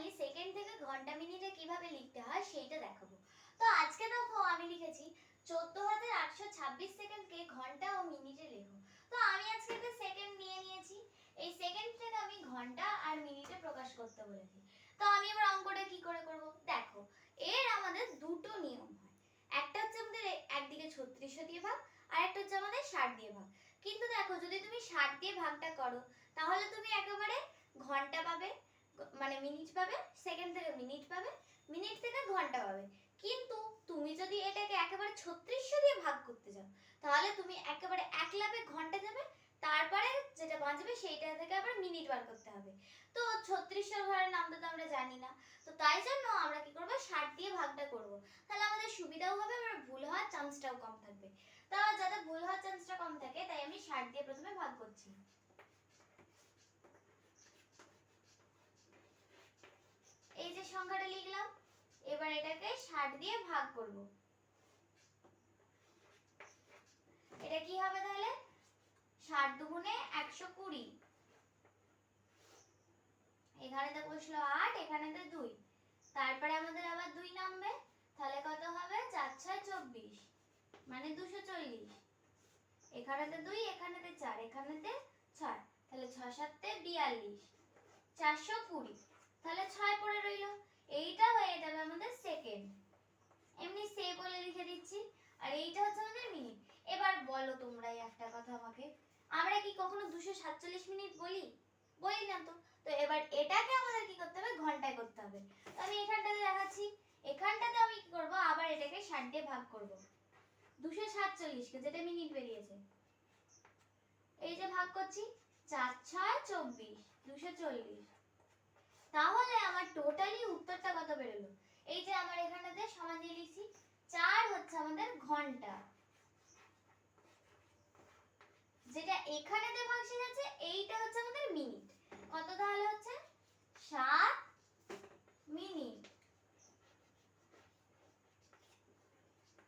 আমি সেকেন্ড থেকে ঘন্টা মিনিটে কিভাবে লিখতে হয় সেইটা দেখাবো। তো আজকে দেখো আমি লিখেছি 14,826 সেকেন্ডকে ঘন্টা ও মিনিটে লেখো। তো আমি আজকে একটা সেকেন্ড নিয়ে নিয়েছি, এই সেকেন্ডটাকে আমি ঘন্টা আর মিনিটে প্রকাশ করতে বলেছি। তো আমি এবার অঙ্কটা কি করে করব দেখো, এর আমাদের দুটো নিয়ম হয়। একটা হচ্ছে আমাদের একদিকে 3600 দিয়ে ভাগ, আর একটা হচ্ছে আমাদের 60 দিয়ে ভাগ। কিন্তু দেখো যদি তুমি 60 দিয়ে ভাগটা করো তাহলে তুমি একেবারে ঘন্টা পাবে, মানে মিনিট পাবে, সেকেন্ড থেকে মিনিট পাবে, মিনিট থেকে ঘন্টা পাবে। কিন্তু তুমি যদি এটাকে একেবারে 3600 দিয়ে ভাগ করতে যাও তাহলে তুমি একেবারে এক লাফে ঘন্টা যাবে, তারপরে যেটা বাঁচবে সেইটা থেকে আবার মিনিট বার করতে হবে। তো 3600 ঘরের নামটা তো আমরা জানি না, তো তাই জন্য আমরা কি করব 60 দিয়ে ভাগটা করব। তাহলে আমাদের সুবিধাও হবে, আর ভুল হওয়ার চান্সটাও কম থাকবে। তো যাতে ভুল হওয়ার চান্সটা কম থাকে তাই আমি 60 দিয়ে প্রথমে ভাগ করছি। এই যে সংখ্যাটা লিখলাম, এবার এটাকে 60 দিয়ে ভাগ করব। এটা কি হবে তাহলে 60 দুগুণে 120, এখানেতে বসলো 8, এখানেতে 2, তারপরে আমাদের আবার 2 নামবে, তাহলে কত হবে 4 6 24, মানে 240, এখানেতে 2, এখানেতে 4, এখানেতে 6, তাহলে 6 7 42, 420, তাহলে 6 পড়ে রইল। এইটা হয়ে যাবে আমাদের সেকেন্ড, এমনি সে বলে লিখে দিচ্ছি। আর এইটা হচ্ছে আমাদের মিনিট। এবার বলো তোমরাই একটা কথা আমাকে, আমরা কি কখনো 247 মিনিট বলি? বলি না তো। তো এবার এটাকে আমাদের কি করতে হবে, ঘন্টায় করতে হবে। তো আমি এখানটাতে দেখাচ্ছি, এখানটাতে আমি কি করব, আবার এটাকে 60 দিয়ে ভাগ করব 247 কে, যেটা মিনিট বেরিয়েছে। এই যে ভাগ করছি 4 6 24, 240, তাহলে আমার টোটালি উত্তরটা কত বেরোলো? এই যে আমার এখানেতে সমান দিয়ে লিখছি, 4 হচ্ছে আমাদের ঘন্টা, যেটা এখানেতে ভাগশেষ আছে এইটা হচ্ছে আমাদের মিনিট। কত তাহলে হচ্ছে 7 মিনিট।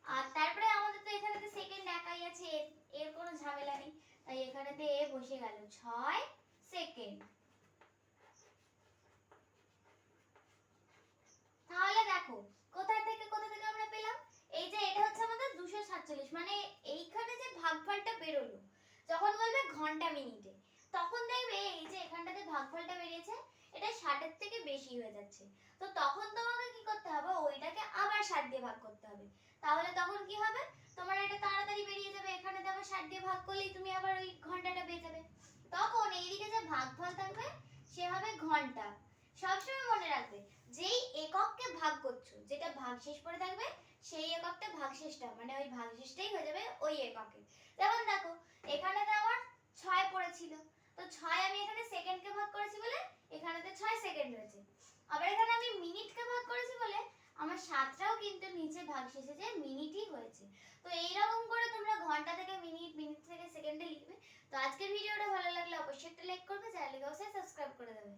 আর তারপরে আমাদের তো এখানেতে সেকেন্ড একাই আছে, এর কোনো ঝামেলা নেই, তাই এখানেতে এ বসে গেল 6 সেকেন্ড। তাহলে দেখো কোথা থেকে আমরা পেলাম, এই যে এটা হচ্ছে আমাদের 247, মানে এইখানে যে ভাগফলটা বেরোলো যখন বলবে ঘন্টা মিনিটে, তখন দেখবে এই যে এখানটাতে ভাগফলটা বেরিয়েছে এটা 60 এর থেকে বেশি হয়ে যাচ্ছে। তো তখন তোমাকে কি করতে হবে, ওইটাকে আবার 60 দিয়ে ভাগ করতে হবে। তাহলে তখন কি হবে, তোমার এটা তাড়াতাড়ি বেরিয়ে যাবে, এখানেতে আবার 60 দিয়ে ভাগ করলেই তুমি আবার ওই ঘন্টাটা পেয়ে যাবে। তখন এইদিকে যে ভাগফল থাকবে সে হবে ঘন্টা। সবসময় মনে রাখবে, যেই একককে ভাগ করছো যেটা ভাগশেষ পড়ে থাকবে সেই এককটা ভাগশেষটা, মানে ওই ভাগশেষটাই হয়ে যাবে ওই এককে। যেমন দেখো এখানেতে আমার 6 পড়েছিল, তো 6 আমি এখানে সেকেন্ডকে ভাগ করেছি বলে এখানেতে 6 সেকেন্ড হয়েছে। আবার এখানে আমি মিনিটকে ভাগ করেছি বলে আমার 7টাও কিন্তু নিচে ভাগশেষে যে মিনিটই হয়েছে। তো এইরকম করে তোমরা ঘন্টা থেকে মিনিট, মিনিট থেকে সেকেন্ডে লিখবে। তো আজকের ভিডিওটা ভালো লাগলে অবশ্যই একটা লাইক করবে, চ্যানেলকে অবশ্যই সাবস্ক্রাইব করে দেবে।